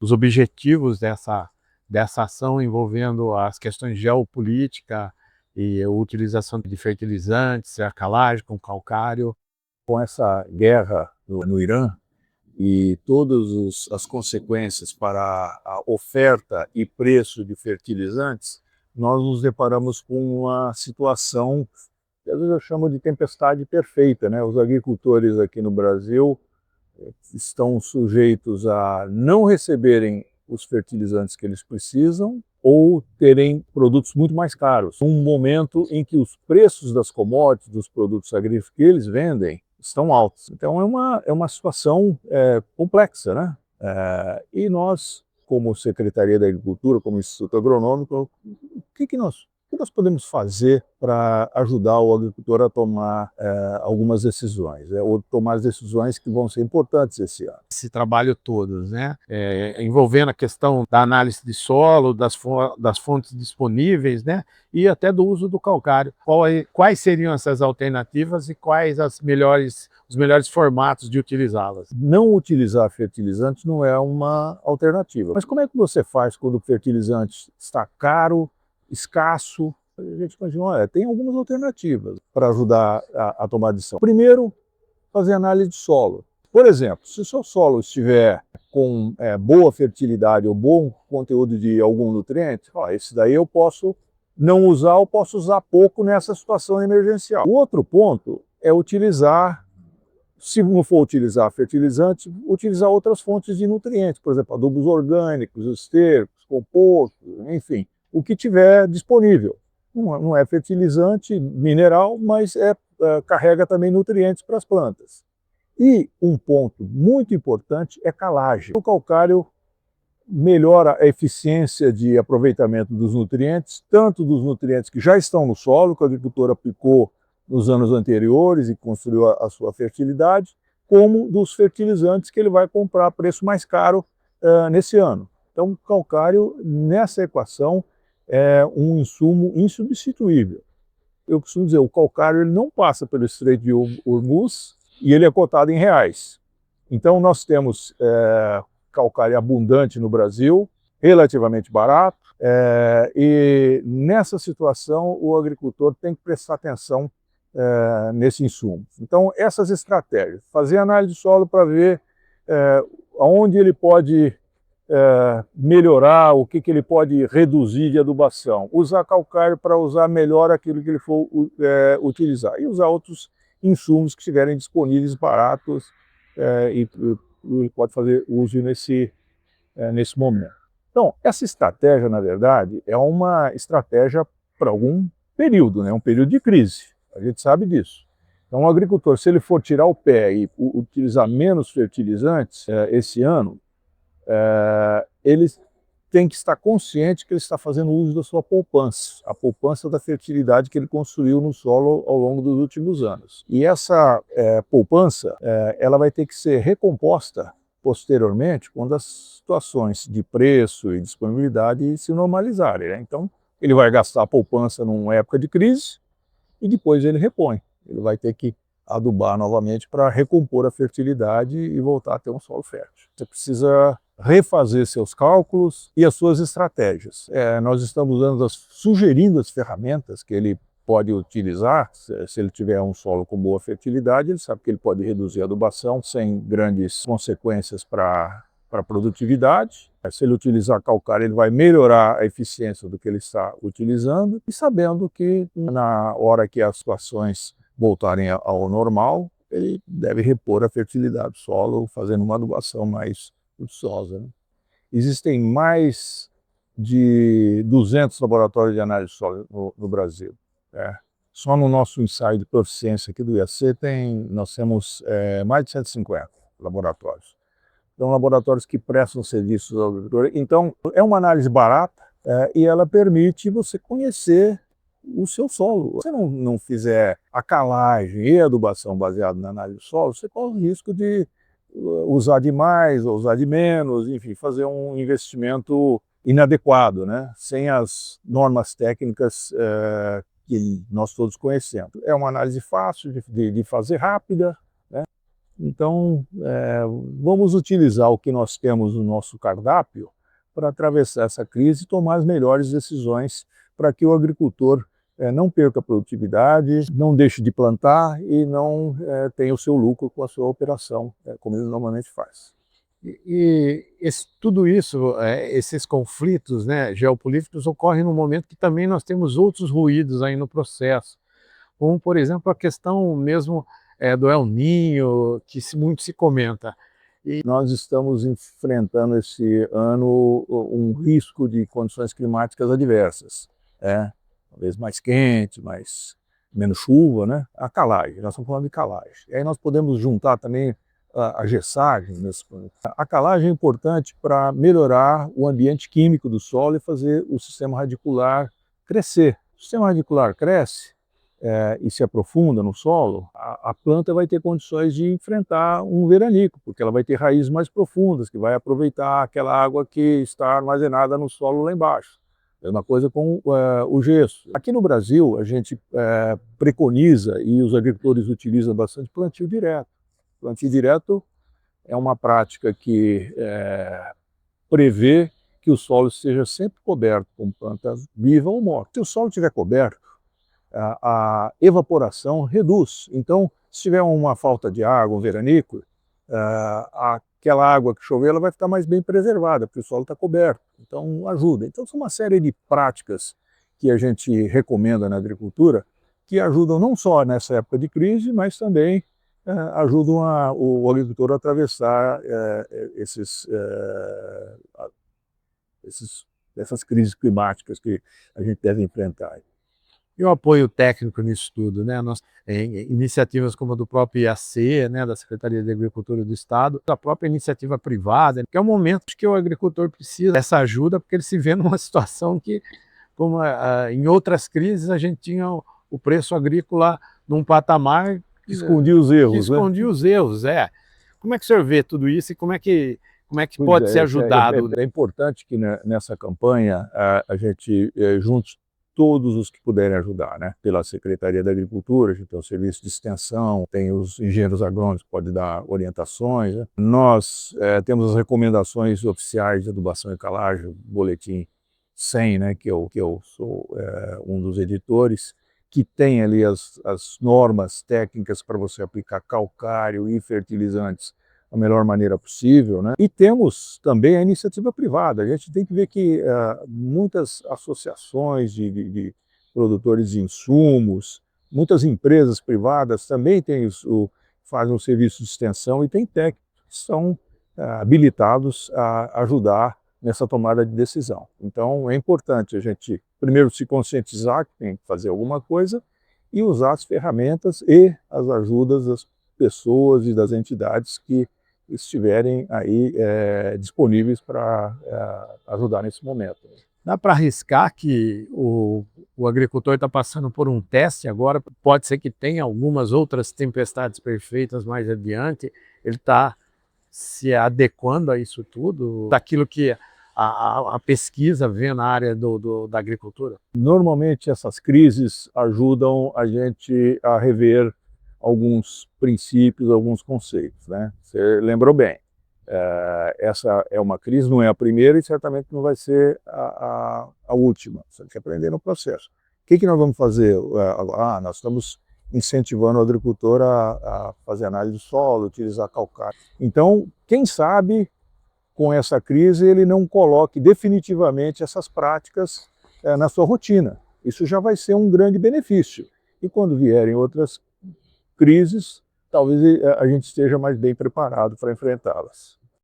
os objetivos dessa ação envolvendo as questões de geopolítica e a utilização de fertilizantes, a calagem com calcário. Com essa guerra no Irã e todas as consequências para a oferta e preço de fertilizantes, nós nos deparamos com uma situação que às vezes eu chamo de tempestade perfeita, né? Os agricultores aqui no Brasil estão sujeitos a não receberem os fertilizantes que eles precisam ou terem produtos muito mais caros. Um momento em que os preços das commodities, dos produtos agrícolas que eles vendem, estão altos. Então é uma situação complexa, né? E nós, como Secretaria da Agricultura, como Instituto Agronômico, o que nós podemos fazer para ajudar o agricultor a tomar algumas decisões, ou tomar as decisões que vão ser importantes esse ano? Esse trabalho todo, né? Envolvendo a questão da análise de solo, das fontes disponíveis, né? E até do uso do calcário. Quais seriam essas alternativas e quais os melhores formatos de utilizá-las? Não utilizar fertilizantes não é uma alternativa. Mas como é que você faz quando o fertilizante está caro, escasso? A gente imagina, olha, tem algumas alternativas para ajudar a tomar decisão. Primeiro, fazer análise de solo. Por exemplo, se o seu solo estiver com boa fertilidade ou bom conteúdo de algum nutriente, esse daí eu posso não usar ou posso usar pouco nessa situação emergencial. O outro ponto é utilizar, se não for utilizar fertilizante, utilizar outras fontes de nutrientes, por exemplo, adubos orgânicos, estercos, composto, enfim, o que tiver disponível. Não é fertilizante mineral, mas carrega também nutrientes para as plantas. E um ponto muito importante é calagem. O calcário melhora a eficiência de aproveitamento dos nutrientes, tanto dos nutrientes que já estão no solo, que o agricultor aplicou nos anos anteriores e construiu a sua fertilidade, como dos fertilizantes que ele vai comprar a preço mais caro nesse ano. Então, o calcário, nessa equação, é um insumo insubstituível. Eu costumo dizer, o calcário ele não passa pelo Estreito de Hormuz e ele é cotado em reais. Então, nós temos calcário abundante no Brasil, relativamente barato, e nessa situação o agricultor tem que prestar atenção nesse insumo. Então, essas estratégias, fazer análise de solo para ver aonde ele pode melhorar, o que ele pode reduzir de adubação, usar calcário para usar melhor aquilo que ele for utilizar, e usar outros insumos que estiverem disponíveis, baratos, e ele pode fazer uso nesse momento. Então, essa estratégia, na verdade, é uma estratégia para algum período, né? Um período de crise, a gente sabe disso. Então, o agricultor, se ele for tirar o pé e utilizar menos fertilizantes esse ano, ele tem que estar consciente que ele está fazendo uso da sua poupança, a poupança da fertilidade que ele construiu no solo ao longo dos últimos anos. E essa poupança, ela vai ter que ser recomposta posteriormente quando as situações de preço e disponibilidade se normalizarem, né? Então, ele vai gastar a poupança numa época de crise e depois ele repõe. Ele vai ter que adubar novamente para recompor a fertilidade e voltar a ter um solo fértil. Você precisa refazer seus cálculos e as suas estratégias. Nós estamos sugerindo as ferramentas que ele pode utilizar. Se ele tiver um solo com boa fertilidade, ele sabe que ele pode reduzir a adubação sem grandes consequências para a produtividade. Se ele utilizar calcário, ele vai melhorar a eficiência do que ele está utilizando, e sabendo que na hora que as situações voltarem ao normal, ele deve repor a fertilidade do solo, fazendo uma adubação mais custosa, né? Existem mais de 200 laboratórios de análise de solo no Brasil. Só no nosso ensaio de proficiência aqui do IAC nós temos mais de 150 laboratórios. Então, laboratórios que prestam serviços ao agricultor. Então, é uma análise barata e ela permite você conhecer o seu solo. Se você não fizer a calagem e a adubação baseada na análise do solo, você corre o risco de usar de mais ou usar de menos, enfim, fazer um investimento inadequado, né? Sem as normas técnicas que nós todos conhecemos. É uma análise fácil de fazer, rápida, né? Então, vamos utilizar o que nós temos no nosso cardápio para atravessar essa crise e tomar as melhores decisões para que o agricultor não perca a produtividade, não deixe de plantar e não tenha o seu lucro com a sua operação, como ele normalmente faz. Tudo isso, esses conflitos, né, geopolíticos ocorrem no momento que também nós temos outros ruídos aí no processo, como, por exemplo, a questão mesmo do El Niño, que muito se comenta. Nós estamos enfrentando esse ano um risco de condições climáticas adversas, talvez mais quente, menos chuva, né? A calagem, nós estamos falando de calagem. E aí nós podemos juntar também a gessagem. A calagem é importante para melhorar o ambiente químico do solo e fazer o sistema radicular crescer. O sistema radicular cresce e se aprofunda no solo, a planta vai ter condições de enfrentar um veranico, porque ela vai ter raízes mais profundas, que vai aproveitar aquela água que está armazenada no solo lá embaixo. Mesma coisa com o gesso. Aqui no Brasil, a gente preconiza, e os agricultores utilizam bastante, plantio direto. Plantio direto é uma prática que prevê que o solo esteja sempre coberto com planta viva ou morta. Se o solo estiver coberto, a evaporação reduz. Então, se tiver uma falta de água, um veranico, aquela água que chover ela vai ficar mais bem preservada, porque o solo está coberto. Então, ajuda. Então, são uma série de práticas que a gente recomenda na agricultura, que ajudam não só nessa época de crise, mas também ajudam o agricultor a atravessar essas crises climáticas que a gente deve enfrentar. E o apoio técnico nisso tudo, né? Iniciativas como a do próprio IAC, né, da Secretaria de Agricultura do Estado, a própria iniciativa privada, que é o momento que o agricultor precisa dessa ajuda, porque ele se vê numa situação que, como em outras crises, a gente tinha o preço agrícola num patamar que escondia os erros. Que escondia os erros, Como é que o senhor vê tudo isso e como é que pode ser ajudado? É importante que nessa campanha a gente junte todos os que puderem ajudar, né? Pela Secretaria da Agricultura, a gente tem o serviço de extensão, tem os engenheiros agrônomos que podem dar orientações, né? Nós temos as recomendações oficiais de adubação e calagem, o boletim 100, né? Que eu sou um dos editores, que tem ali as normas técnicas para você aplicar calcário e fertilizantes da melhor maneira possível, né? E temos também a iniciativa privada. A gente tem que ver que muitas associações de produtores de insumos, muitas empresas privadas também fazem um serviço de extensão e tem técnicos que são habilitados a ajudar nessa tomada de decisão. Então é importante a gente primeiro se conscientizar que tem que fazer alguma coisa e usar as ferramentas e as ajudas das pessoas e das entidades que estiverem aí disponíveis para ajudar nesse momento. Dá para arriscar que o agricultor está passando por um teste agora, pode ser que tenha algumas outras tempestades perfeitas mais adiante, ele está se adequando a isso tudo, daquilo que a pesquisa vê na área da agricultura? Normalmente essas crises ajudam a gente a rever alguns princípios, alguns conceitos, né? Você lembrou bem, essa é uma crise, não é a primeira e certamente não vai ser a última, você tem que aprender no processo. O que nós vamos fazer? Nós estamos incentivando o agricultor a fazer análise do solo, utilizar calcário. Então, quem sabe, com essa crise, ele não coloque definitivamente essas práticas na sua rotina. Isso já vai ser um grande benefício. E quando vierem outras crises, talvez a gente esteja mais bem preparado para enfrentá-las.